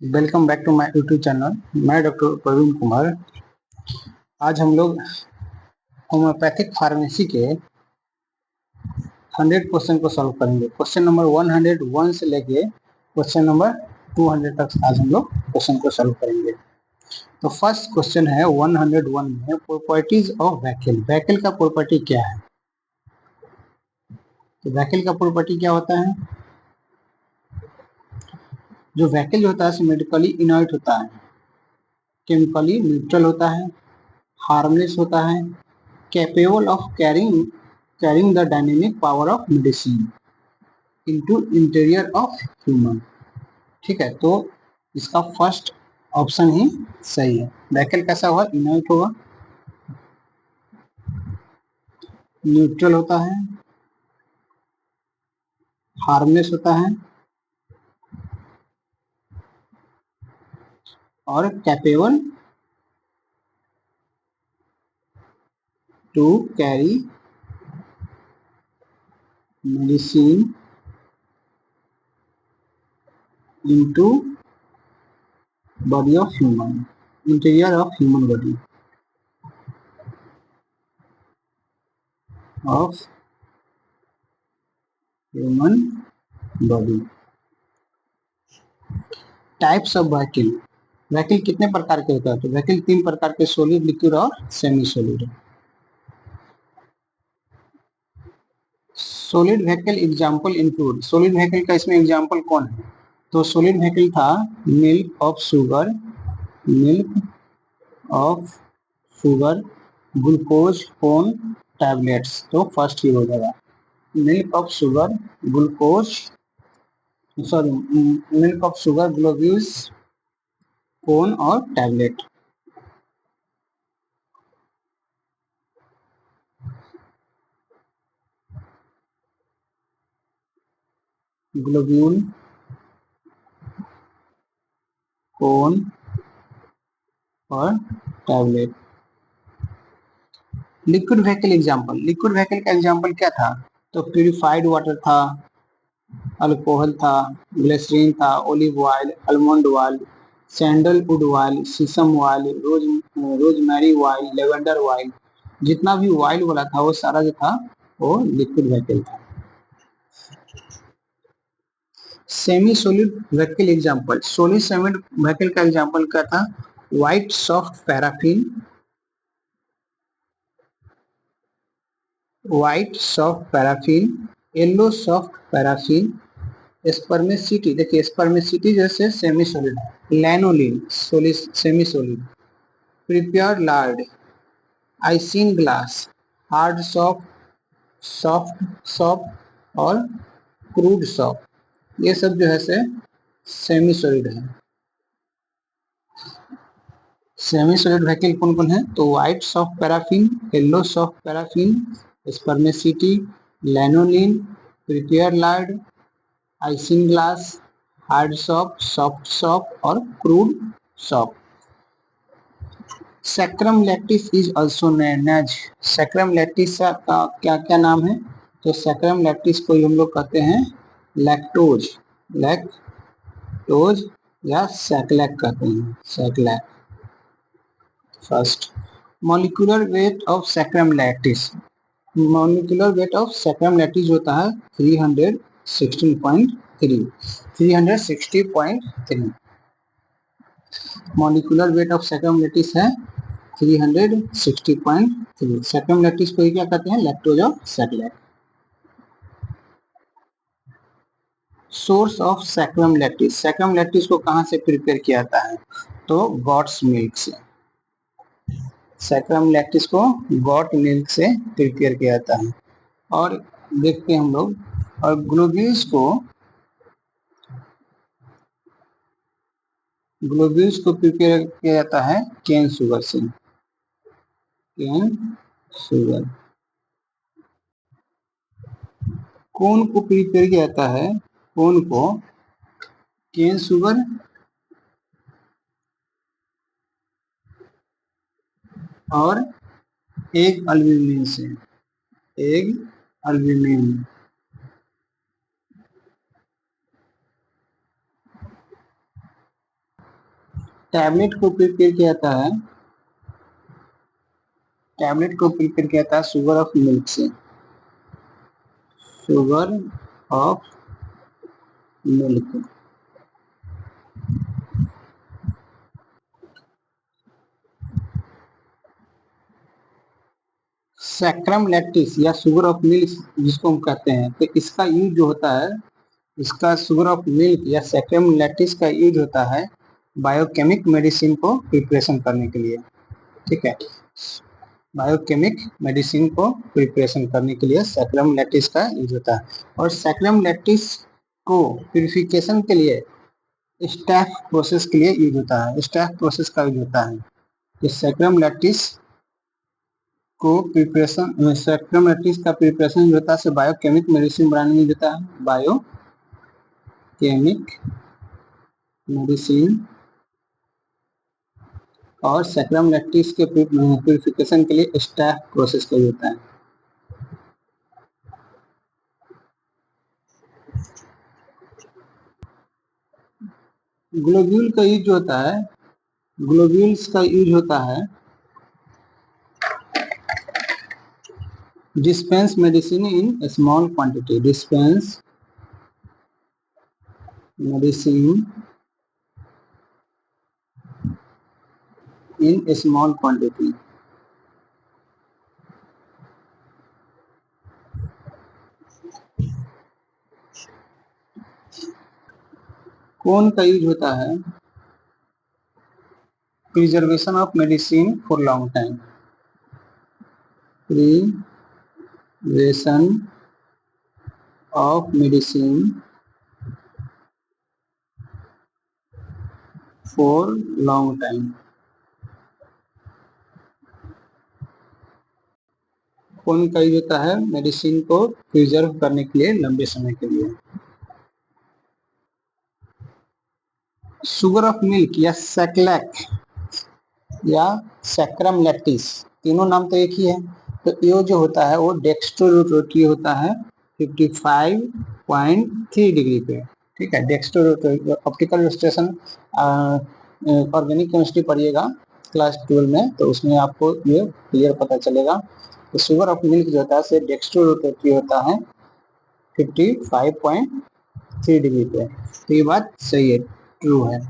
Welcome back to my YouTube channel. मैं doctor Praveen Kumar. आज हम लोग होम्योपैथिक फार्मेसी के 100 क्वेश्चन को सॉल्व करेंगे। क्वेश्चन नंबर 101 से लेके क्वेश्चन नंबर 200 तक आज हम लोग क्वेश्चन को सॉल्व करेंगे। तो फर्स्ट क्वेश्चन है 101 में प्रॉपर्टीज ऑफ वैक्यूल। वैक्यूल का प्रॉपर्टी क्या है? तो वैक्यूल का प्रॉपर्टी क्या होता है? जो वैक्यूल होता है मेडिकली इनर्ट होता है, केमिकली न्यूट्रल होता है, हार्मलेस होता है, capable of carrying the dynamic power of medicine into interior of human। ठीक है, तो इसका फर्स्ट ऑप्शन ही सही है। वैक्यूल कैसा होगा? इनर्ट होगा, न्यूट्रल होता है, हार्मलेस होता है और capable to carry medicine into body of human, interior of human body of human body। Types of vacuole. Vacuole कितने प्रकार के होता है? तो वैक्यूल 3 प्रकार के, सॉलिड, लिक्विड और semi solid. Solid vehicle example include. Solid vacuole का इसमें एग्जांपल कौन है? तो सॉलिड वैक्यूल था milk of sugar, milk of sugar, glucose corn tablets. तो फर्स्ट ही हो जाएगा milk of sugar, glucose, sorry, milk of sugar, globules, corn और टैबलेट। ग्लोब्यूल, कॉर्न और tablet. Liquid vacuole example. Liquid vacuole का एग्जांपल क्या था? तो प्यूरिफाइड वाटर था, अल्कोहल था, ग्लिसरीन था, olive oil, almond oil, sandalwood oil, सीसम oil, rosemary oil, lavender oil. जितना भी ऑयल वाला था वो सारा जो था वो लिक्विड वैक्यूल था। Semi solid vehicle example. Solid semi vehicle का एग्जांपल क्या था? White soft paraffin, white soft paraffin, yellow soft paraffin, spermaceti. देखिए स्पर्मेसिटी जैसे semi solid, lanolin solid semi solid, prepared lard, isinglass, hard soft, soft soft और crude soft. ये सब जो है से सेमी सॉलिड है। सेमी सॉलिड वैक्यूल कौन कौन है? तो white soft paraffin, yellow soft paraffin, स्पर्मेसिटी, lanolin, prepared lard, isinglass, hard soft, soft soft और crude soft. Saccharum lactis is also known as. Saccharum lactis का क्या क्या नाम है? तो सैक्रम लैक्टिस को हम लोग कहते हैं लैक्टोज, लैक्टोज या सैक्लैक कहते हैं, saclac. First, molecular weight of saccharum lactis. Molecular weight of saccharum lactis होता है 316.3, 360.3। Molecular weight of saccharum lactis है 360.3। सैक्रम लैक्टिस को क्या कहते हैं? लैक्टोज और saclac. Source of saccharum lactis. Saccharum lactis को कहां से प्रिपेयर किया जाता है? तो गॉट्स मिल्क से। सैक्रम लैक्टिस को गॉट मिल्क से प्रिपेयर किया जाता है। और देखते हैं हम लोग, और ग्लोब्यूल्स को, ग्लोब्यूल्स को प्रिपेयर किया जाता है केन शुगर से, केन शुगर। कौन को प्रिपेयर किया जाता है? कौन को केन शुगर और एग अल्ब्यूमिन से, एग अल्ब्यूमिन। टैबलेट को प्रिपेयर किया जाता है, टैबलेट को प्रिपेयर किया जाता है शुगर ऑफ मिल्क से, sugar of milk. Sacrum lactis या शुगर ऑफ मिल्क जिसको हम कहते हैं, तो इसका यूज जो होता है, इसका शुगर ऑफ मिल्क या सैक्रम लैक्टिस का यूज होता है बायोकेमिक मेडिसिन को प्रिपरेशन करने के लिए। ठीक है, बायोकेमिक मेडिसिन को प्रिपरेशन करने के लिए सैक्रम लैक्टिस का यूज होता है। और सैक्रम लैक्टिस को प्यूरिफिकेशन के लिए स्टैफ प्रोसेस के लिए यूज होता है, स्टैफ प्रोसेस का यूज होता है। तो सैक्रम लैक्टिस को प्रिपरेशन, सैक्रम लैक्टिस का प्रिपरेशन जो होता है बायोकेमिक मेडिसिन बनाने में होता है, बायोकेमिक मेडिसिन। और सैक्रम लैक्टिस के प्यूरिफिकेशन के लिए स्टैफ प्रोसेस का यूज होता है। ग्लोब्यूल का यूज होता है, ग्लोब्यूल्स का यूज होता है dispense medicine in small quantity, dispense medicine in small quantity. कौन का यूज होता है preservation of medicine for long time, preservation of medicine for long time. कौन का यूज होता है मेडिसिन को प्रिजर्व करने के लिए लंबे समय के लिए। शुगर ऑफ मिल्क या सैक्लैक या सैक्रम लैक्टिस, तीनों नाम तो एक ही है। तो ये जो होता है वो डेक्स्ट्रोरोटरी होता है 55.3 डिग्री पे। ठीक है, डेक्स्ट्रोरोटरी ऑप्टिकल इलस्ट्रेशन ऑर्गेनिक केमिस्ट्री पढ़िएगा क्लास 12 में, तो उसमें आपको ये क्लियर पता चलेगा। तो शुगर ऑफ मिल्क जो होता है डेक्स्ट्रोरोटरी होता है 55.3 डिग्री पे। तो ये बात सही है, ट्रू है।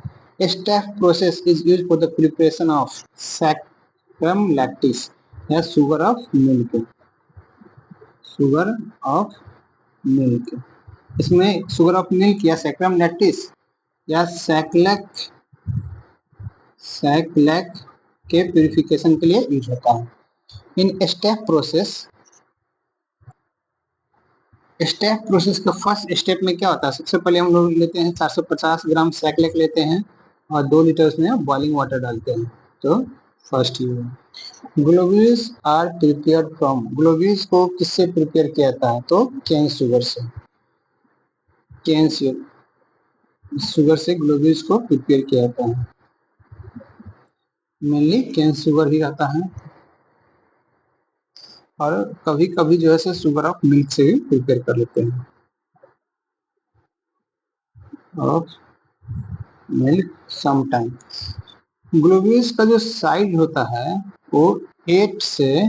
Step process is use for the preparation of saccharum lactis या sugar of milk, sugar of milk. इसमें शुगर ऑफ मिल्क या सैक्रम लैक्टिस या सैक्लैक, सैक्लैक के प्यूरिफिकेशन के लिए यूज होता है। In step process, step process का फर्स्ट स्टेप में क्या होता है, सबसे पहले हम लोग लेते हैं 450 ग्राम सैक्लेक लेते हैं और 2 लीटर उसमें बॉइलिंग वाटर डालते हैं। तो फर्स्ट ये globules are prepared from, globules को किससे प्रिपेयर किया जाता है, तो केन शुगर से, केन शुगर से ग्लोब्यूल्स को प्रिपेयर किया जाता है। मेनली केन शुगर ही रहता है, और कभी कभी जो है शुगर ऑफ मिल्क से भी प्रिपेयर कर लेते हैं, ऑफ मिल्क समटाइम। ग्लोब्यूल्स का जो साइज होता है वो 8 से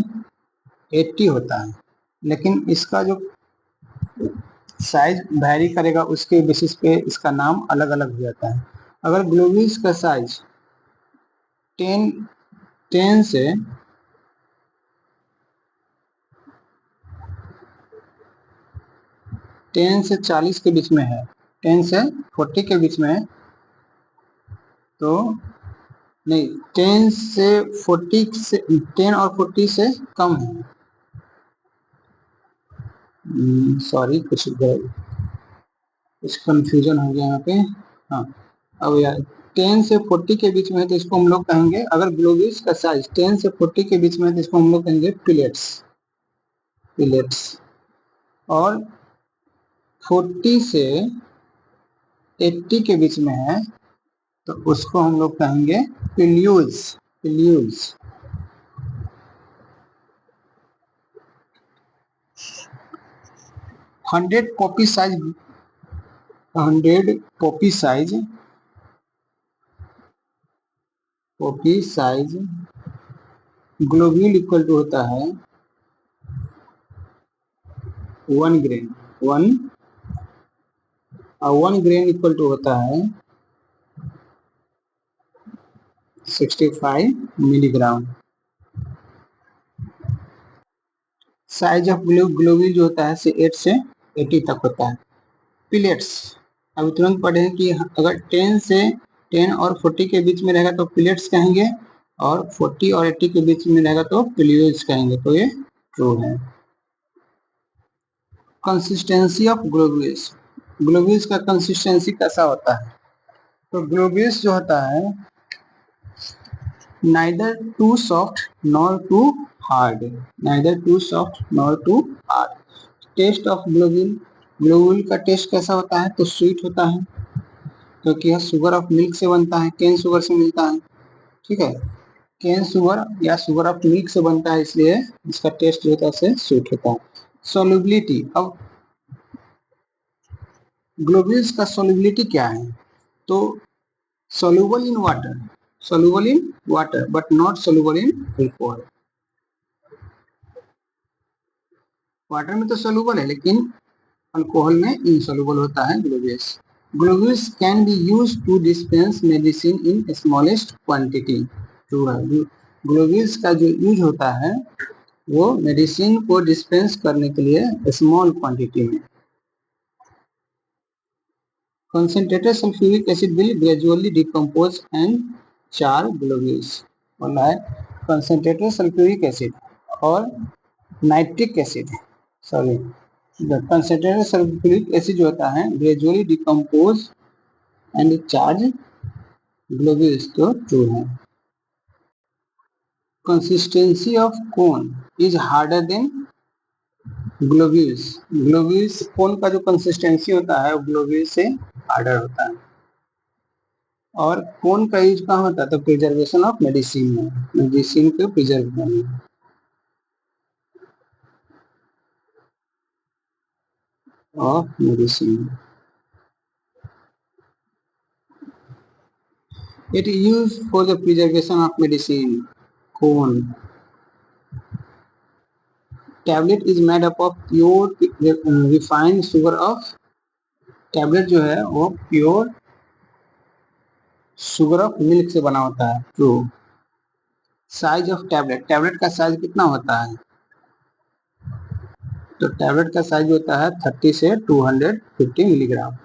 80 होता है, लेकिन इसका जो साइज वैरी करेगा उसके बेसिस पे इसका नाम अलग अलग हो जाता है। अगर ग्लोब्यूल्स का साइज 10 10 से 10 से 40 के बीच में है, 10 से 40 के बीच में है, तो नहीं, 10 से 40 से 10 और 40 से कम है, सॉरी कुछ कंफ्यूजन हो गया यहाँ पे। हाँ, अब यार 10 से 40 के बीच में है तो इसको हम लोग कहेंगे, अगर ग्लोब्यूल्स का साइज 10 से 40 के बीच में है तो इसको हम लोग कहेंगे पिलेट्स, पिलेट्स। और 40 से 80 के बीच में है तो उसको हम लोग कहेंगे pilules, pilules. 100 poppy size, 100 poppy size ओपी साइज ग्लोब्यूल इक्वल टू होता है 1 ग्रेन। 1 ग्रेन इक्वल टू होता है 65 मिलीग्राम। साइज ऑफ ग्लोब्यूल जो होता है 8 से 80 तक होता है। पिलेट्स अभी तुरंत पढ़े हैं कि अगर 10 और 40 के बीच में रहेगा तो पिलेट्स कहेंगे, और 40 और 80 के बीच में रहेगा तो पिल्यूल्स कहेंगे, तो ये ट्रू है। कंसिस्टेंसी ऑफ ग्लोब्यूल्स, ग्लोब्यूल्स का कंसिस्टेंसी कैसा होता है? तो ग्लोब्यूल्स जो होता है neither too soft nor too hard, neither too soft nor too hard। Taste of globule, globule का टेस्ट कैसा होता है? तो स्वीट होता है, क्योंकि यह शुगर ऑफ मिल्क से बनता है, केन शुगर से मिलता है, ठीक है। केन शुगर या शुगर ऑफ मिल्क से बनता है, इसलिए इसका टेस्ट जो होता है स्वीट होता है। सोल्युबिलिटी, अब ग्लोब्यूल्स का सोल्युबिलिटी क्या है? तो soluble in water, soluble in water but not soluble in alcohol. Water में तो सोल्यूबल है, लेकिन अल्कोहल में इनसोल्यूबल होता है globules. Globules can be used to dispense medicine in smallest quantity. True है, ग्लोब्यूल्स का जो यूज होता है वो मेडिसिन को डिस्पेंस करने के लिए स्मॉल क्वांटिटी में। Concentrated sulphuric acid will gradually decompose and char globules. बोला है कंसंट्रेटेड सल्फ्यूरिक एसिड और nitric acid, sorry concentrated sulphuric acid जो होता है gradually decompose and charge globules, तो ट्रू है। Consistency of cone is harder than globules, globules cone का जो कंसिस्टेंसी होता है वो ग्लोब्यूल्स से हार्डर होता है। और कोन का यूज कहाँ होता है? तो प्रिजर्वेशन ऑफ मेडिसिन में, मेडिसिन को प्रिजर्व करने में। Of medicine it is used for the preservation of medicine। cone tablet is made up of pure refined sugar of, tablet जो है वो प्योर शुगर ऑफ मिल्क से बना होता है, true. Size of tablet, tablet का साइज कितना होता है? तो टैबलेट का साइज होता है 30 से 250 milligram,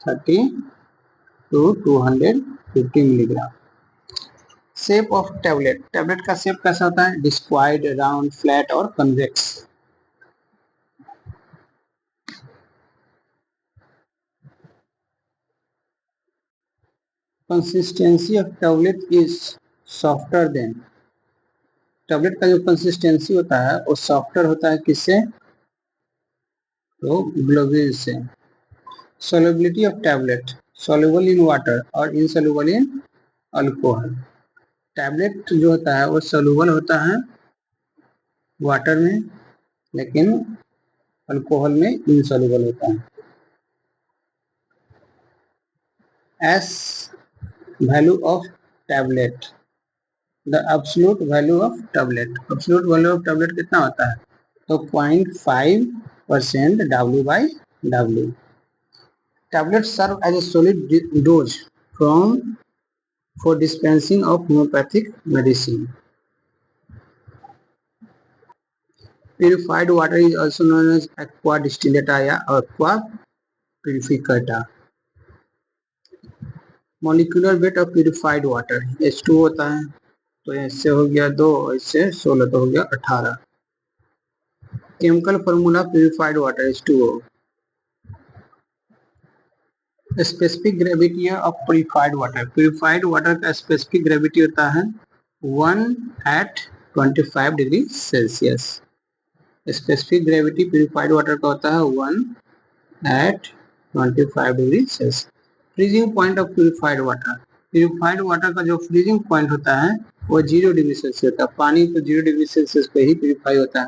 30 to 250 milligram. Shape of tablet, tablet का शेप कैसा होता है? डिस्क्वाइड, राउंड, फ्लैट और convex. Consistency of tablet is softer then, tablet का जो कंसिस्टेंसी होता है वो सॉफ्टर होता है किससे? तो ग्लोब्यूल से। Solubility of tablet, soluble in water और इनसोल्यूबल इन अल्कोहल। टैबलेट जो होता है वो सोल्यूबल होता है वाटर में, लेकिन अल्कोहल में इनसोल्यूबल होता है। S value of tablet, the absolute value of tablet, absolute value of tablet कितना होता है? तो 0.5% W/W। Tablets serve as a solid dose from for dispensing of homeopathic medicine। Purified water is also known as aqua distillata या aqua purificata। Molecular weight of purified water H2 होता है, तो इससे हो गया 2, इससे 16, तो हो गया 18। Chemical formula purified water H2O। Specific gravity of purified water, purified water का स्पेसिफिक ग्रेविटी होता है 1 at 25 degree Celsius. Specific gravity purified water का होता है 1 at 25 degree Celsius. Freezing point of purified water, purified water का जो freezing point होता है वो 0 डिग्री सेल्सियस होता है, पानी तो 0 डिग्री सेल्सियस पे ही प्यूरिफाई होता है।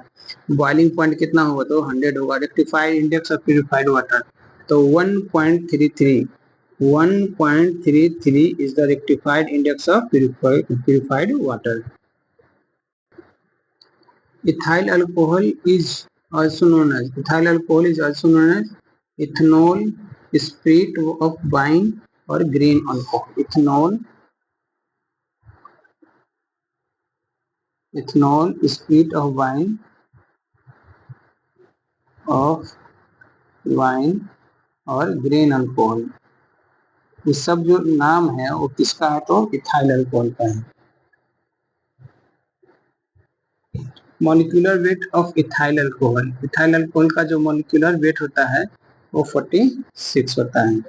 बॉइलिंग पॉइंट कितना होगा? तो 100 होगा। Rectified index of purified water तो 1.33, 1.33 is the rectified index of purified water. Ethyl alcohol is also known as ethanol, spirit of wine or grain alcohol. ethanol, spirit of wine और grain alcohol, ये सब जो नाम है वो किसका है? तो इथाइल अल्कोहल का है। Molecular weight of ethyl alcohol का जो मॉलिक्यूलर वेट होता है वो 46 होता है।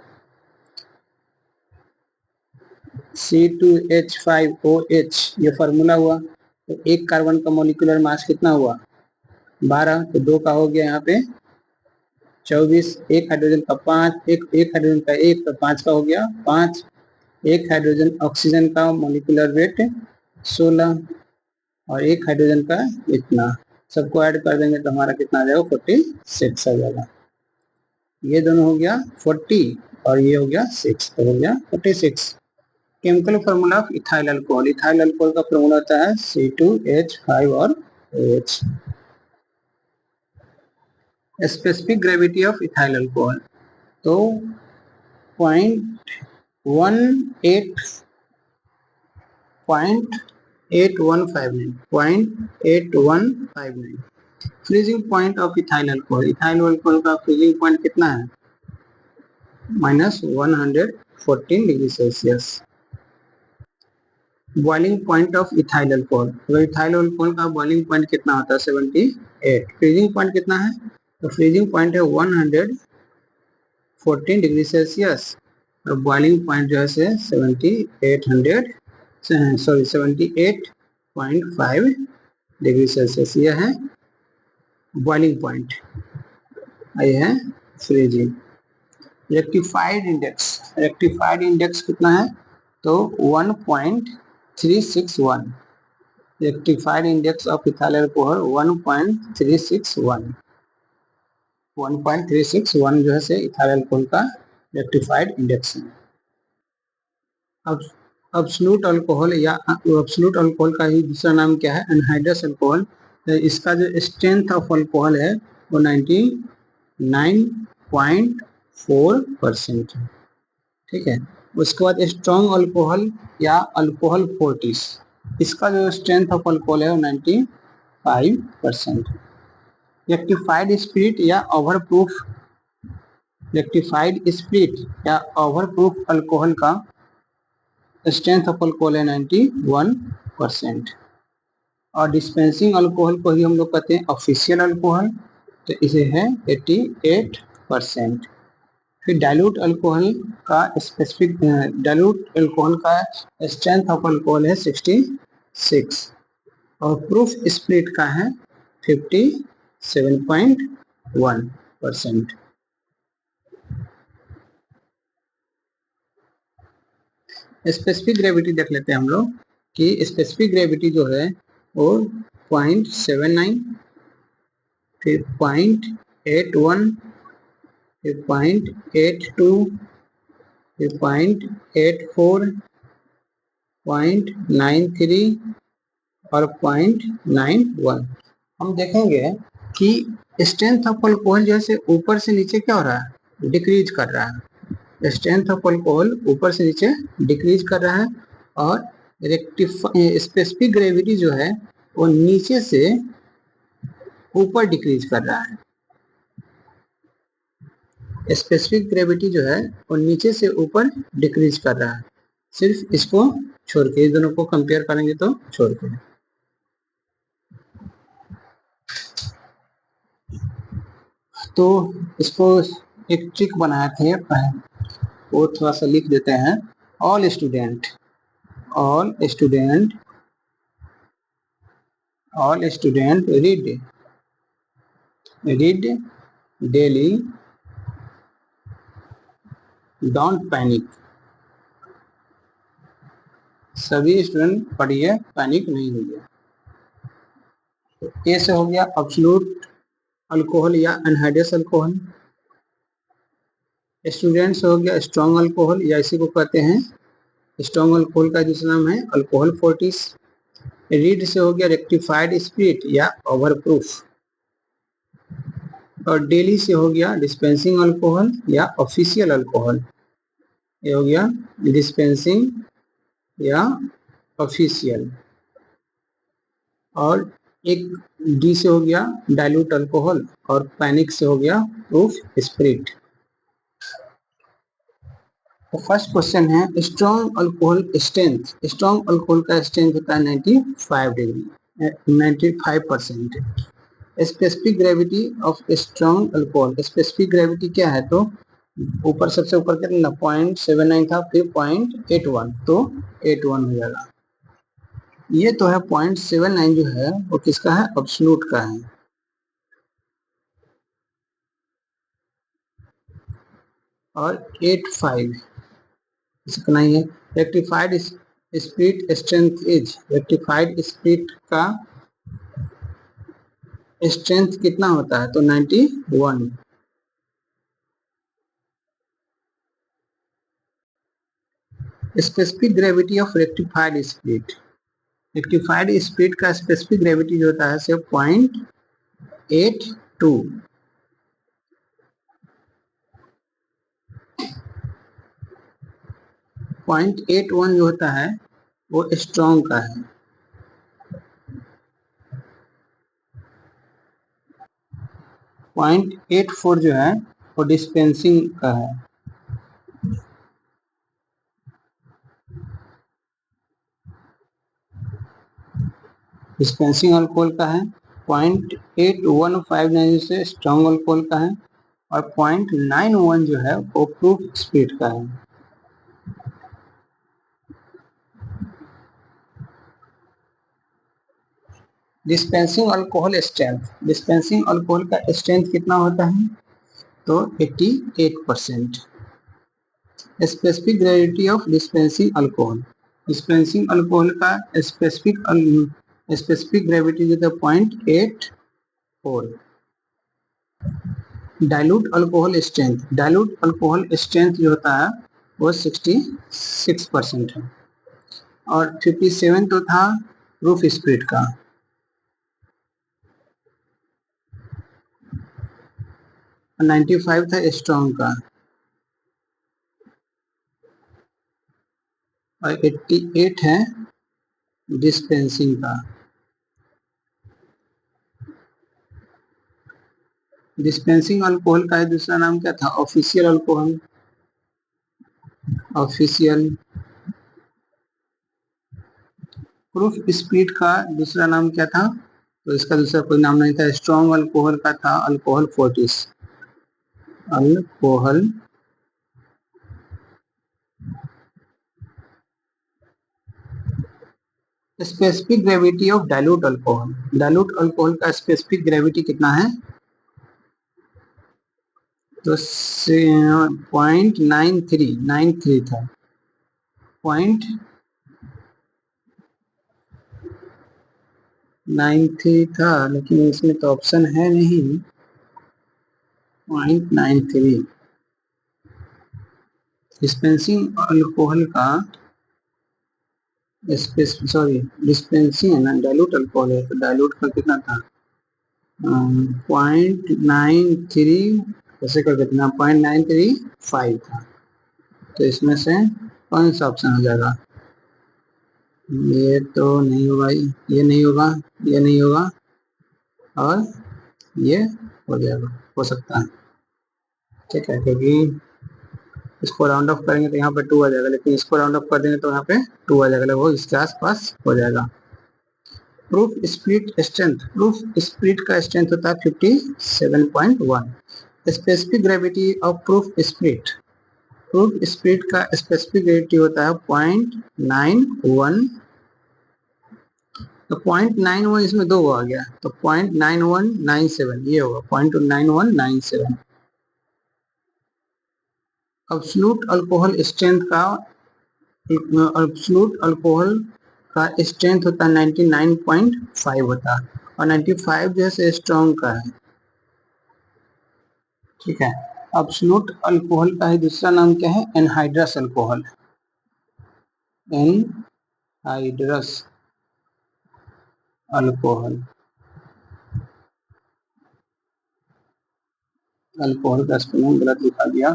C2H5OH ये फार्मूला हुआ, तो एक कार्बन का मॉलिक्यूलर मास कितना हुआ? 12, तो 2 का हो गया यहाँ पे 24, एक हाइड्रोजन का 5, एक हाइड्रोजन का 1, तो 5 का हो गया 5। एक हाइड्रोजन ऑक्सीजन का मॉलिक्यूलर वेट 16 और एक हाइड्रोजन का इतना, सबको ऐड कर देंगे तो हमारा कितना आ जाएगा? 46 आ जाएगा। ये दोनों हो गया 40 और ये हो गया 6, तो हो गया 46। Chemical formula of ethyl alcohol का फार्मूला होता है C2H5 और OH। Specific gravity of ethyl alcohol, तो 0.8159। Freezing point of ethyl alcohol का फ्रीजिंग पॉइंट कितना है? -114 degree Celsius. Boiling point of ethyl alcohol, तो इथाइल अल्कोहल का बॉइलिंग पॉइंट कितना होता है? 78। फ्रीजिंग पॉइंट कितना है? तो फ्रीजिंग पॉइंट है 114 डिग्री सेल्सियस और बॉइलिंग पॉइंट जो है 78.5 डिग्री सेल्सियस। यह है बॉइलिंग पॉइंट, यह है फ्रीजिंग। रेक्टिफाइड इंडेक्स कितना है? तो 1.361। Rectified index of ethyl alcohol 1.361 जो है से इथाइल अल्कोहल का रेक्टिफाइड इंडेक्स है। अब एब्सोल्यूट अल्कोहल का ही दूसरा नाम क्या है? Anhydrous alcohol. तो इसका जो स्ट्रेंथ ऑफ अल्कोहल है वो 99.4% है। ठीक है। उसके बाद स्ट्रॉन्ग अल्कोहल या अल्कोहल फोर्टिस, इसका जो स्ट्रेंथ ऑफ अल्कोहल है वो 95%। रेक्टिफाइड स्पिरिट या ओवरप्रूफ अल्कोहल का स्ट्रेंथ ऑफ अल्कोहल है 91%। और डिस्पेंसिंग अल्कोहल को ही हम लोग कहते हैं ऑफिशियल अल्कोहल, तो इसे है 88%। फिर डाइल्यूट अल्कोहल का स्ट्रेंथ ऑफ अल्कोहल है 66 और प्रूफ स्प्लिट का है 57.1%। स्पेसिफिक ग्रेविटी देख लेते हैं हम लोग कि स्पेसिफिक ग्रेविटी जो है वो 0.79, फिर 0.81, फिर 0.82, फिर 0.84, 0.93 और 0.91। हम देखेंगे कि स्ट्रेंथ ऑफ अल्कोहल जैसे ऊपर से नीचे क्या हो रहा है? डिक्रीज कर रहा है। स्ट्रेंथ ऑफ अल्कोहल ऊपर से नीचे डिक्रीज कर रहा है और स्पेसिफिक ग्रेविटी जो है वो नीचे से ऊपर डिक्रीज कर रहा है। स्पेसिफिक ग्रेविटी जो है वो नीचे से ऊपर डिक्रीज कर रहा है, सिर्फ इसको छोड़ के, इस दोनों को कंपेयर करेंगे तो छोड़ के। तो इसको एक ट्रिक बनाए थे, वो थोड़ा सा लिख देते हैं। All student read daily, don't panic. सभी स्टूडेंट पढ़िए, पैनिक नहीं होइए। तो ए से हो गया एब्सोल्यूट अल्कोहल या एनहाइड्रस अल्कोहल। स्टूडेंट्स हो गया स्ट्रॉन्ग अल्कोहल, या इसी को कहते हैं स्ट्रॉन्ग अल्कोहल का दूसरा नाम है अल्कोहल फोर्टिस। रीड से हो गया रेक्टिफाइड स्पिरिट या ओवरप्रूफ। और डेली से हो गया डिस्पेंसिंग अल्कोहल या ऑफिशियल अल्कोहल। ये हो गया डिस्पेंसिंग या ऑफिशियल। और एक डी से हो गया डाइल्यूट अल्कोहल, और पैनिक से हो गया प्रूफ स्पिरिट। तो फर्स्ट क्वेश्चन है strong alcohol strength. Strong alcohol का स्ट्रेंथ होता है 95 degree, 95%। Specific gravity of strong alcohol, specific gravity क्या है? तो ऊपर सबसे ऊपर कितना 0.79 था, फिर 0.81, तो 81 हो जाएगा। ये तो है 0.79 जो है वो किसका है? एब्सोल्यूट का है। और 85 कितना ही है? Rectified spirit strength is, rectified spirit का स्ट्रेंथ कितना होता है? तो 91। Specific gravity of rectified spirit, rectified spirit का स्पेसिफिक ग्रेविटी जो होता है सिर्फ 0.82। 0.81 जो होता है वो स्ट्रॉन्ग का है। 0.84 जो है वो डिस्पेंसिंग का है। डिस्पेंसिंग अल्कोहल का है। 0.8159 से स्ट्रॉन्ग अल्कोहल का है। और 0.91 जो है वो प्रूफ स्पिरिट का है। Dispensing alcohol strength, dispensing alcohol का स्ट्रेंथ कितना होता है? तो 88%। Specific gravity of dispensing alcohol, dispensing alcohol का स्पेसिफिक ग्रेविटी जो है 0.84। Dilute alcohol strength, dilute alcohol strength जो होता है वो 66% है। और 57 तो था प्रूफ स्पिरिट का। 95 था स्ट्रॉन्ग का। और 88 है डिस्पेंसिंग का। डिस्पेंसिंग अल्कोहल का दूसरा नाम क्या था? Official alcohol, official. Proof spirit का दूसरा नाम क्या था? तो इसका दूसरा कोई नाम नहीं था, स्ट्रॉन्ग अल्कोहल का था alcohol Fortis, alcohol specific gravity of dilute alcohol, dilute alcohol का स्पेसिफिक ग्रेविटी कितना है? तो 0.93 था। 0.93 था, लेकिन इसमें तो ऑप्शन है नहीं। 0.93 डिस्पेंसिंग अल्कोहल का सॉरी डिस्पेंसिंग है ना, डाइल्यूट अल्कोहल है, तो डाइल्यूट का कितना था? 0.93 कैसे कर देते ना, 0.935 था। तो इसमें से कौन सा ऑप्शन हो जाएगा? ये तो नहीं होगा, ये नहीं होगा, ये नहीं होगा, और ये हो जाएगा, हो सकता है। ठीक है, क्योंकि इसको राउंड ऑफ करेंगे तो यहाँ पे 2 आ जाएगा, लेकिन इसको राउंड ऑफ कर देंगे तो यहाँ पे 2 आ जाएगा, वो इसके आसपास हो जाएगा। Proof split strength, proof split का स्ट्रेंथ होता है 57.1। Specific gravity of proof split, proof split का स्पेसिफिक ग्रेविटी होता है 0.91। तो 0.91 इसमें 2 आ गया, तो 0.9197 ये होगा, 0.9197। एब्सोल्यूट अल्कोहल स्ट्रेंथ का, एब्सोल्यूट अल्कोहल का स्ट्रेंथ होता है 99.5 होता है, और 95 जो है स्ट्रॉन्ग का है। ठीक है, एब्सोल्यूट अल्कोहल का ही दूसरा नाम क्या है? Anhydrous alcohol. Anhydrous alcohol. Alcohol का स्पेलिंग गलत लिखा दिया।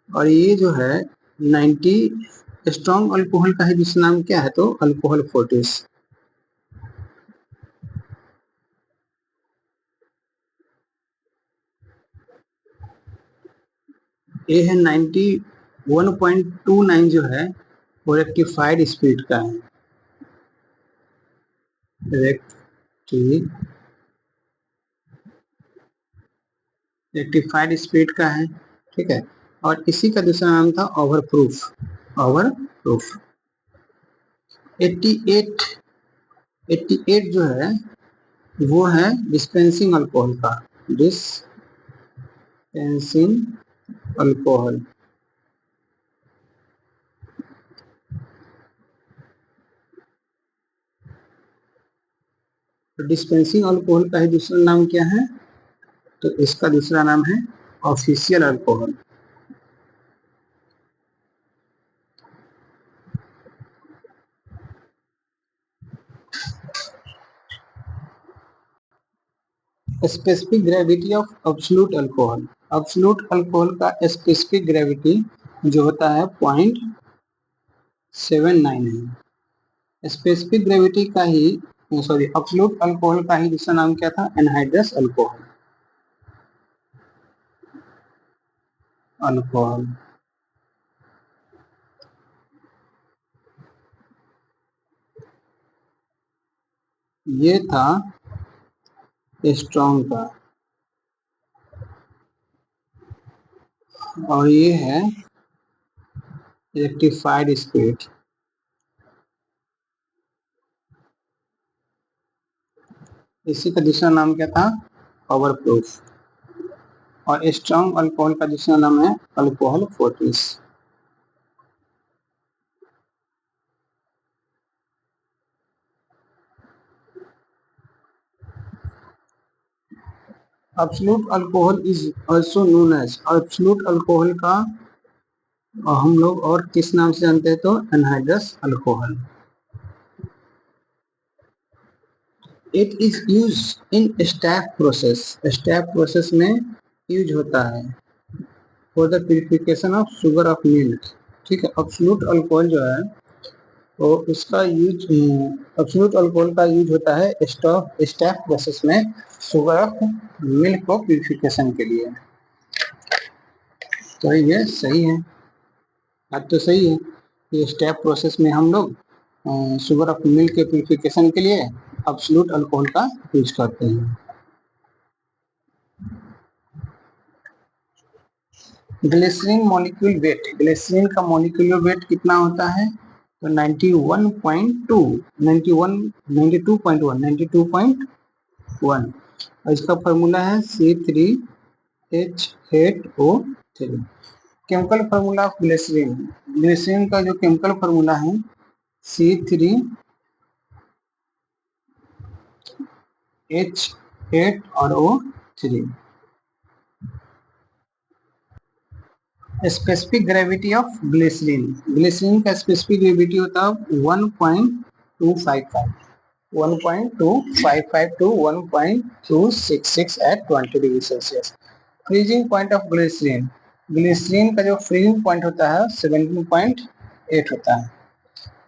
और ये जो है 90 स्ट्रॉन्ग अल्कोहल का है जिसका नाम क्या है? तो अल्कोहल फोर्टिस। ये है 91.29 जो है वो रेक्टिफाइड स्पीड का है। रेक्टिफाइड स्पीड का है, ठीक है। और इसी का दूसरा नाम था ओवर प्रूफ। Over proof. 88 88 जो है वो है डिस्पेंसिंग अल्कोहल का। Dispensing alcohol. तो डिस्पेंसिंग अल्कोहल का ही दूसरा नाम क्या है? तो इसका दूसरा नाम है official alcohol. Specific gravity of absolute alcohol. Absolute alcohol का स्पेसिफिक ग्रेविटी जो होता है 0.79 है। स्पेसिफिक ग्रेविटी का ही सॉरी एब्सोल्यूट अल्कोहल का ही दूसरा नाम क्या था? Anhydrous alcohol. अल्कोहल ये था स्ट्रॉन्ग का और ये है रेक्टिफाइड स्पीड। इसी का दूसरा नाम क्या था? Over proof. और स्ट्रॉन्ग अल्कोहल का दूसरा नाम है अल्कोहल फोर्टिस। Absolute alcohol is also known as. Absolute alcohol का हम लोग और किस नाम से जानते हैं? तो anhydrous alcohol. It is use in stack process. Stack process में यूज होता है for the purification of sugar of milk. ठीक है। एब्सोल्यूट अल्कोहल जो है तो उसका यूज एब्सोल्यूट अल्कोहल का यूज होता है स्टैक प्रोसेस में शुगर ऑफ मिल्क को प्यूरिफिकेशन के लिए। तो ये सही है, बात तो सही है। ये स्टेप प्रोसेस में हम लोग शुगर ऑफ मिल्क के प्यूरिफिकेशन के लिए एब्सोल्यूट अल्कोहल का यूज करते हैं। Glycerine molecule weight. ग्लिसरीन का मॉलिक्यूलर वेट कितना होता है? तो 91.2 91 92.1 92.1। और इसका फॉर्मूला है C3H8O3। Chemical formula of glycerine. Glycerine का जो केमिकल फार्मूला है C3H8 और O3। Specific gravity of glycerine. Glycerine का स्पेसिफिक ग्रेविटी होता है 1.255 1.255 to 1.266 at 20 degree Celsius. Freezing point of glycerine. Glycerine का जो फ्रीजिंग पॉइंट होता है 17.8 होता है।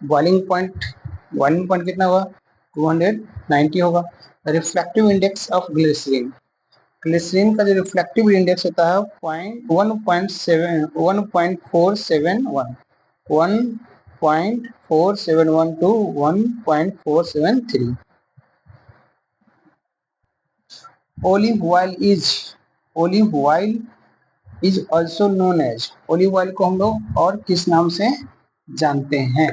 बॉइलिंग पॉइंट कितना होगा? 290 होगा। Reflective index of glycerine. Glycerine का जो रिफ्लेक्टिव इंडेक्स होता है 1.471 to 1.473। Olive oil is also known as. Olive oil को हम लोग और किस नाम से जानते हैं?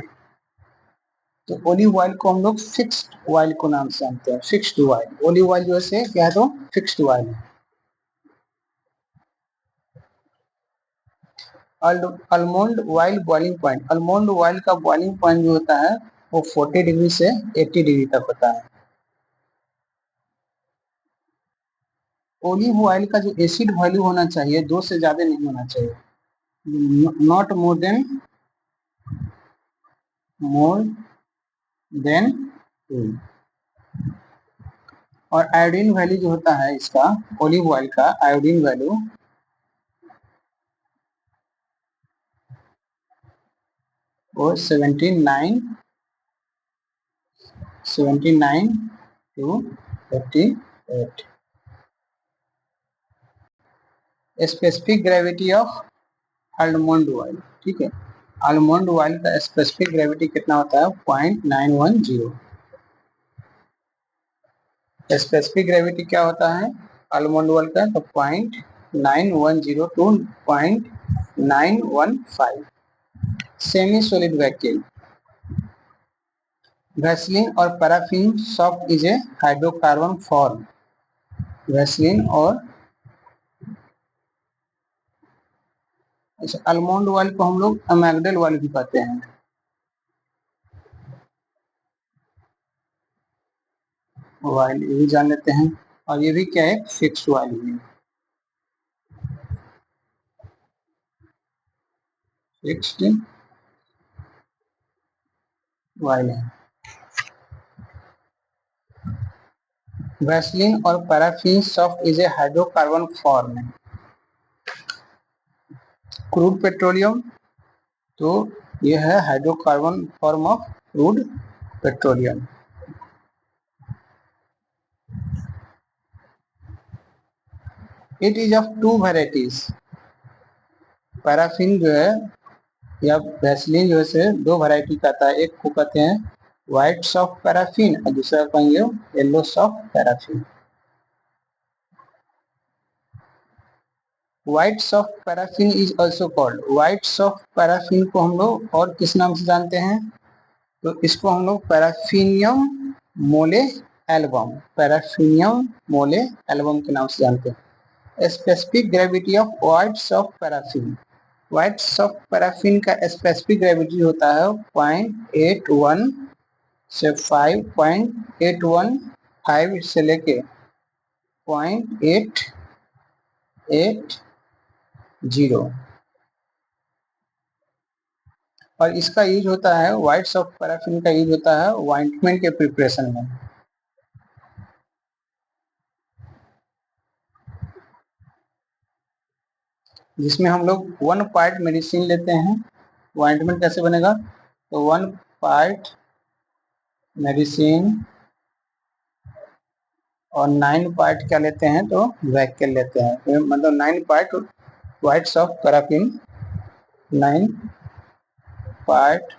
तो ओलिव ऑयल को हम लोग फिक्स्ड ऑयल को नाम से जानते हैं। Fixed oil. ओलिव ऑयल जो है क्या है? तो फिक्स्ड ऑयल है। Almond oil boiling point. Almond oil का बॉइलिंग पॉइंट जो होता है वो 40 डिग्री से 80 डिग्री तक होता है। ओलिव ऑयल का जो एसिड वैल्यू होना चाहिए 2 से ज्यादा नहीं होना चाहिए, नॉट मोर देन 2। और आयोडीन वैल्यू जो होता है इसका, ओलिव ऑयल का आयोडीन वैल्यू वो 79 to 38। Specific gravity of almond oil, ठीक है, आलमंड ऑयल का स्पेसिफिक ग्रेविटी कितना होता है 0.910। स्पेसिफिक ग्रेविटी क्या होता है आलमंड ऑयल का, तो 0.910 to 0.915। Semi solid vacuum, vaseline और paraffin soft is a hydrocarbon form. Vaseline और आलमंड ऑयल को हम लोग अमेग्डल ऑयल भी कहते हैं। ऑयल ये भी जान लेते हैं, और ये भी क्या है फिक्स ऑयल है, फिक्स्ड ऑयल है। वैसलीन और paraffin soft is a hydrocarbon form है। क्रूड पेट्रोलियम, तो यह है hydrocarbon form of crude petroleum. It is of to varieties, paraffin जो है या वैसलीन जो है दो वैरायटी का आता है, एक को कहते हैं व्हाइट सॉफ्ट पैराफिन और दूसरा कहेंगे yellow soft paraffin. White soft paraffin is also called, white soft paraffin को हम लोग और किस नाम से जानते हैं, तो इसको हम लोग पैराफिनियम मोले एल्बम, पैराफिनियम मोले एल्बम के नाम से जानते हैं। Specific gravity of white soft paraffin, white soft paraffin का स्पेसिफिक ग्रेविटी होता है 0.81 से 5.815 से लेके 0.880। और इसका यूज होता है, व्हाइट सॉफ्ट पैराफिन का यूज होता है ऑइंटमेंट के प्रिपरेशन में, जिसमें हम लोग 1 पार्ट मेडिसिन लेते हैं। ऑइंटमेंट कैसे बनेगा, तो 1 पार्ट मेडिसिन और 9 पार्ट क्या लेते हैं, तो वैक्यूल लेते हैं, तो मतलब 9 part white soft paraffin, 9 part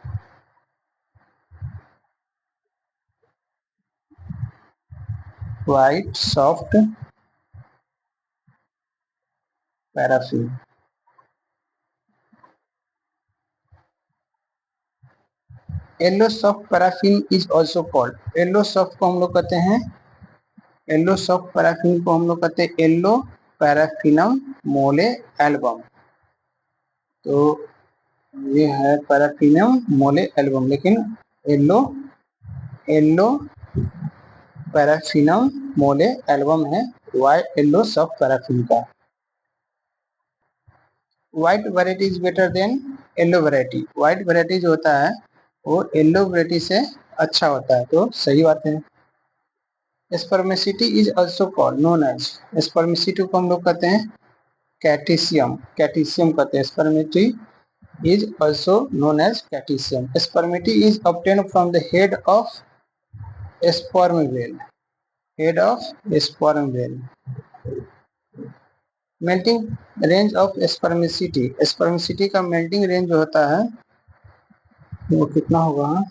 white soft paraffin. Yellow soft paraffin is also called, yellow soft को हम लोग कहते हैं, येलो सॉफ्ट पैराफिन को हम लोग कहते हैं येलो पैराफिनम मोले एल्बम। तो ये है पैराफिनम मोले एल्बम, लेकिन येलो येलो पैराफिनम मोले एल्बम है व्हाइट येलो सॉफ्ट पैराफिन का। White variety is better than yellow variety, white variety जो होता है वो येलो वैरायटी से अच्छा होता है, तो सही बात है। Spermaceti is also called known as, spermaceti को हम लोग कहते हैं कैटिसियम, कैटिसियम कहते हैं। Spermaceti is also known as cetaceum. Spermaceti is obtained from the head of sperm whale, head of sperm whale. Melting range of spermaceti, spermaceti का melting range जो होता है वो कितना होगा,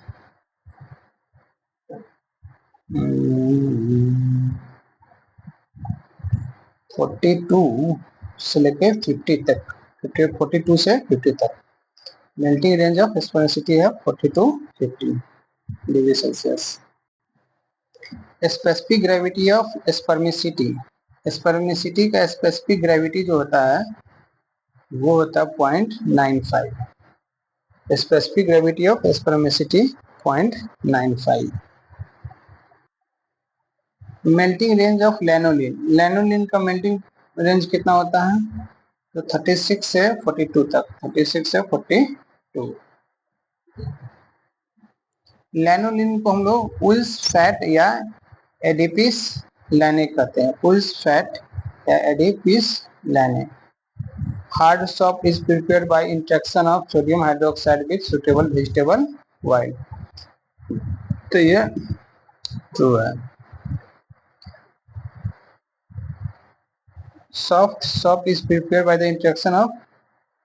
42 से लेके 50 तक, 42 से 50 तक मेल्टिंग रेंज ऑफ स्पर्मेसिटी है 42 to 50 degree Celsius. Specific gravity of spermaceti, spermaceti का स्पेसिफिक ग्रेविटी जो होता है वो होता है 0.95, specific gravity of spermaceti 0.95। Melting range of lanolin, lanolin का मेल्टिंग रेंज कितना होता है? तो 36 से 42 तक, 36 से 42। लैनोलिन को हम लोग उल्स फैट या एडिपिस लैने कहते हैं, उल्स फैट या एडिपिस लैने। Hard shop is prepared by interaction of sodium hydroxide with suitable vegetable oil. तो ये ट्रू है। Soft soap is prepared by the interaction of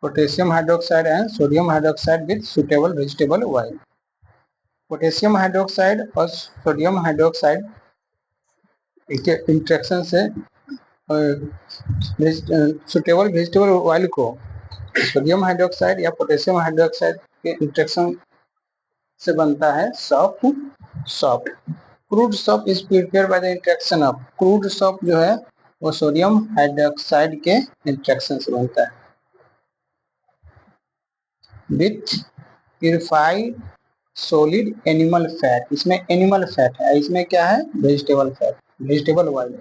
potassium hydroxide and sodium hydroxide with suitable vegetable oil. Potassium hydroxide और sodium hydroxide के interaction से suitable vegetable oil को sodium hydroxide या potassium hydroxide के interaction से बनता है soft shop. Crude shop is prepare by the interaction of, crude shop जो है वो सोडियम हाइड्रोक्साइड के इंट्रैक्शन से बनता है with purified solid animal fat. इसमें एनिमल फैट है, इसमें क्या है? वेजिटेबल फैट, वेजिटेबल ऑयल है,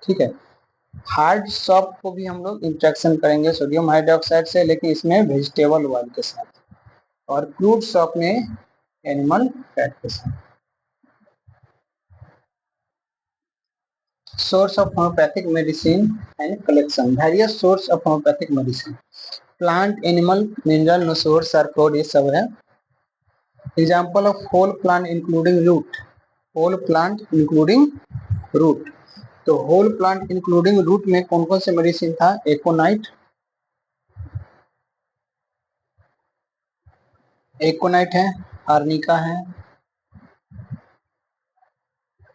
ठीक है। हार्ड सॉप को भी हम लोग इंट्रैक्शन करेंगे सोडियम हाइड्रोक्साइड से, लेकिन इसमें वेजिटेबल ऑयल के साथ, और क्रूड सॉप में एनिमल फैट के साथ। Source of homoeopathic medicine and collection, various source of homoeopathic medicine, plant, animal, mineral, source, आर्कोड, ये सब है। Example of whole plant including root, whole plant including root, तो होल प्लांट इंक्लूडिंग रूट में कौन कौन से मेडिसिन था? एकोनाइट, एकोनाइट है, आर्निका है,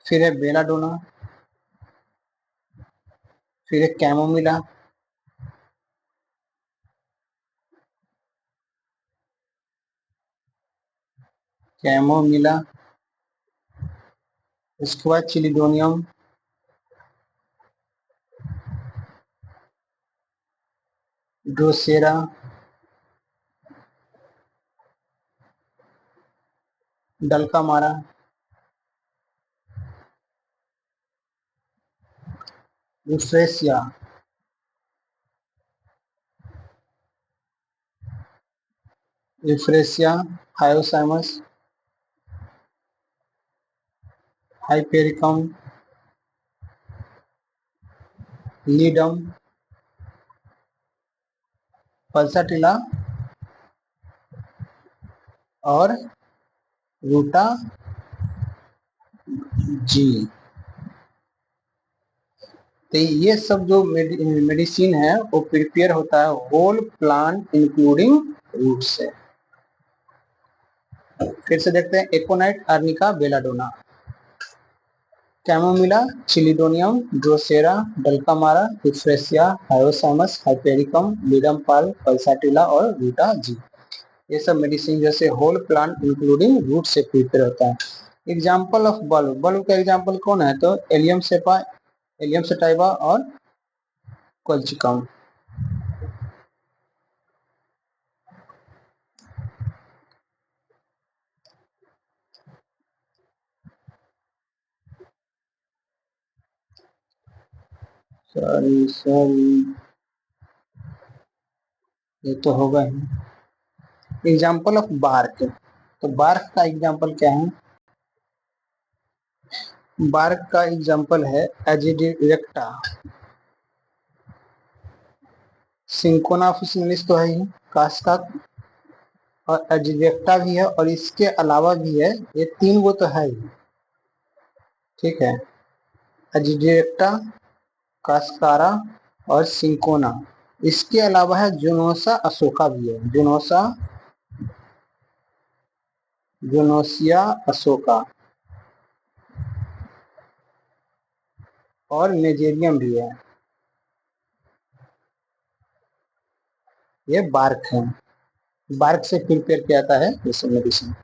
फिर है बेलाडोना, फिर है कैमोमिला, कैमोमिला, इसके बाद Chelidonium, Drosera, Dulcamara, Euphrasia, Euphrasia, Hyoscyamus, Hypericum, Ledum, Pulsatilla और रूटा जी। तो ये सब जो मेडिसिन है वो प्रिपेयर होता है होल प्लांट इंक्लूडिंग रूट से। फिर से देखते हैं, Aconite, Arnica, Belladonna, Chamomilla, Chelidonium, Drosera, Dulcamara, Euphrasia, Hyoscyamus, Hypericum, Ledum पाल, पल्साटिला और रूटा जी। ये सब मेडिसिन जैसे होल प्लांट इंक्लूडिंग रूट से प्रिपेयर होता है। एग्जाम्पल ऑफ बल्ब, बल्ब का एग्जाम्पल कौन है? तो एलियम सेपा, एलियम सेटाइवा और कोल्चिकम। सॉरी सॉरी, ये तो होगा ही। एग्जाम्पल ऑफ बार्क, तो बार्क का एग्जाम्पल क्या है? बार्क का एग्जाम्पल है एजिडिरेक्टा, सिंकोना ऑफिसिनालिस तो है ही, कास्का और एजिडेक्टा भी है, और इसके अलावा भी है, ये तीन वो तो है ही, ठीक है। एजिडेक्टा, कास्कारा और सिंकोना, इसके अलावा है जुनोसा अशोका भी है, जुनोसा, जुनोसिया अशोका और मेजेरियम भी है। ये बार्क है, बार्क से प्रिपेयर किया जाता है ये सब मेडिसिन।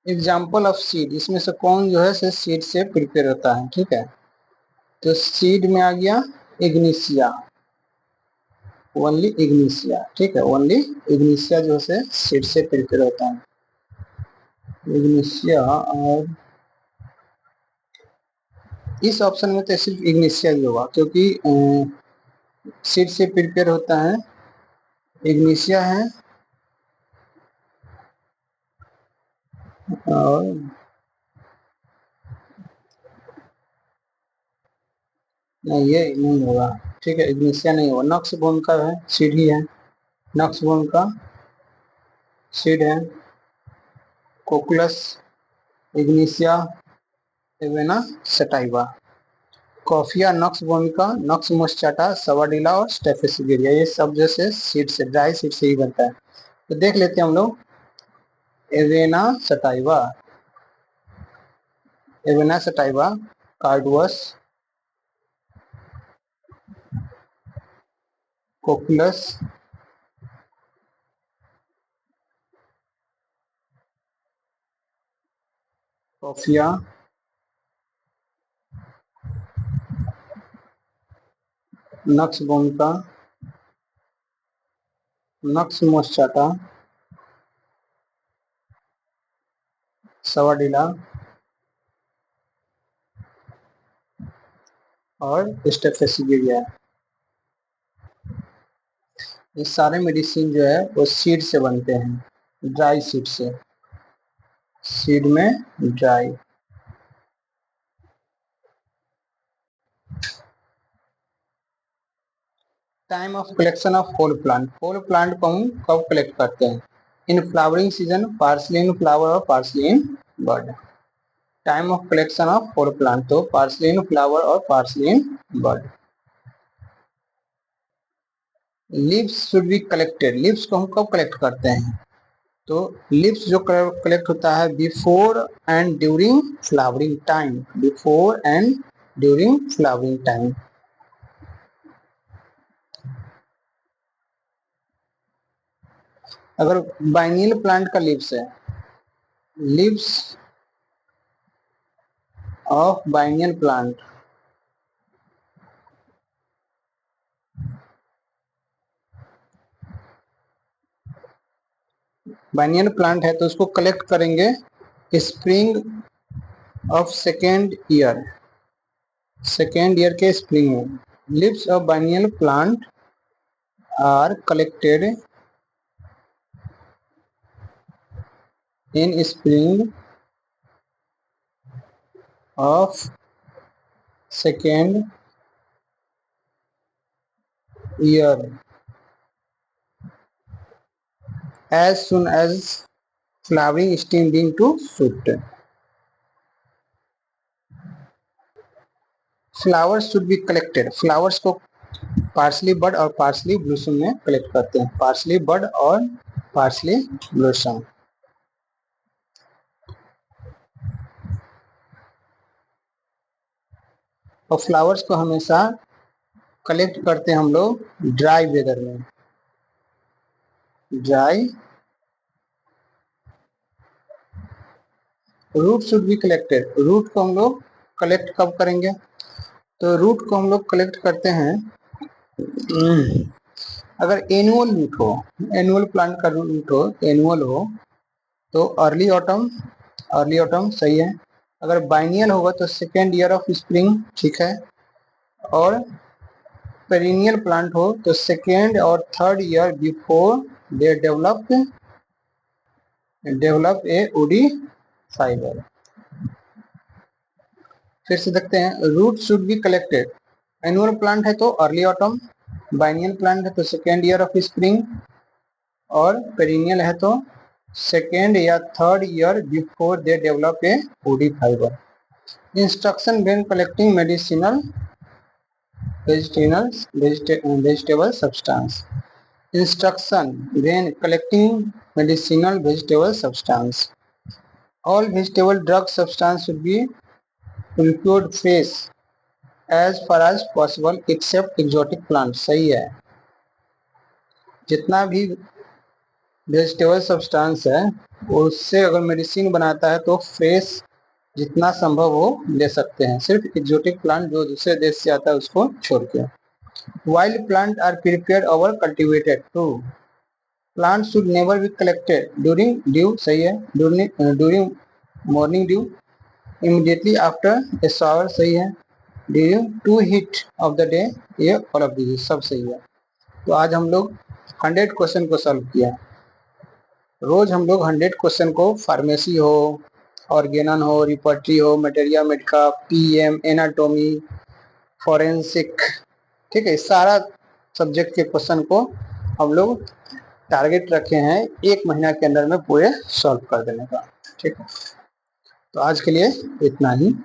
एग्जाम्पल ऑफ सीड, इसमें से कौन जो है से सीड से प्रिपेयर होता है, ठीक है। तो सीड में आ गया इग्निशिया, ओनली इग्निशिया, ठीक है, ओनली इग्निशिया जो है सीड से प्रिपेयर होता है, इग्निशिया और इस ऑप्शन में तो सिर्फ इग्निशिया ही होगा, क्योंकि सीड से प्रिपेयर होता है, इग्निशिया है और नहीं, ये नहीं होगा। ठीक है, इग्निशिया नहीं होगा। नक्स बोन का है, सीड ही है, नक्स बोन का सीड है, cocculus, Ignatia, Avena sativa. Coffea Nux vomica, Nux moschata, Sabadilla और स्टेफेसिगेरिया, ये सब जैसे सीड से, ड्राई सीड से ही बनता है। तो देख लेते हैं हम लोग। Avena sativa, Avena sativa, Carduus, Cocculus, Coffea, Nux vomica, Nux moschata, Sabadilla और स्टेफेसिगेरिया। ये सारे मेडिसिन जो है वो सीड से बनते हैं, ड्राई सीड से, सीड में dry. Time of collection of whole plant, whole plant को हम कब कलेक्ट करते हैं? In flowering season, partly in flower और partly in bud. Time of collection of whole plant, तो पार्सली इन फ्लावर और partly in bud. Leaves should be collected, leaves को हम कब कलेक्ट करते हैं? तो लीव्स जो कलेक्ट होता है before and during flowering time, before and during flowering time. अगर बाइनियल प्लांट का लीव्स है, leaves of biennial plant, biennial plant है तो उसको कलेक्ट करेंगे स्प्रिंग ऑफ सेकेंड ईयर के स्प्रिंग में। Leaves of biennial plant are collected in spring of second year as soon as flowering steamed into shoot. Flowers should be collected, flowers को parsley bud और parsley ब्लूसम में collect करते हैं, partially bud और parsley ब्लूसम। और flowers को हमेशा collect करते हैं हम लोग ड्राई वेदर में, dry. Root should be collected, root को हम लोग कलेक्ट कब करेंगे? तो रूट को हम लोग कलेक्ट करते हैं अगर एनुअल रूट हो, एनुअल प्लांट का रूट हो, एनुअल हो तो अर्ली ऑटम, अर्ली ऑटम सही है। अगर बाइनियल होगा तो सेकेंड ईयर ऑफ स्प्रिंग, ठीक है। और पेरिनियल प्लांट हो तो सेकेंड और third year before they develop a woody fibre. फिर से देखते हैं, root should be collected, annual plant है तो अर्ली ऑटम, बाइनियल प्लांट है तो सेकेंड ईयर ऑफ स्प्रिंग, और पेरिनियल है तो सेकेंड या third year before they develop a woody fibre. Instruction when collecting medicinal vegetable substance, instruction when collecting medicinal vegetable substance, all vegetable drug substance should be procured fresh as far as possible except exotic plants। सही है, जितना भी vegetable substance है उससे अगर medicine बनाता है तो फ्रेश जितना संभव हो ले सकते हैं, सिर्फ एक्जोटिक प्लांट जो दूसरे देश से आता है उसको छोड़ के। वाइल्ड प्लांट आर प्रिपेयर्ड और cultivated too, plant should never be collected during dew, सही है, during morning dew, immediately after a shower, सही है, due to heat of the day, ये ऑल ऑफ दिस सब सही है। तो आज हम लोग 100 क्वेश्चन को सॉल्व किया। रोज हम लोग 100 क्वेश्चन को फार्मेसी हो, ऑर्गेनन हो, रिपर्टरी हो, materia Medica, PM, anatomy, forensic, ठीक है, सारा सब्जेक्ट के क्वेश्चन को हम लोग टारगेट रखे हैं 1 महीना के अंदर में पूरे सॉल्व कर देने का। ठीक है, तो आज के लिए इतना ही।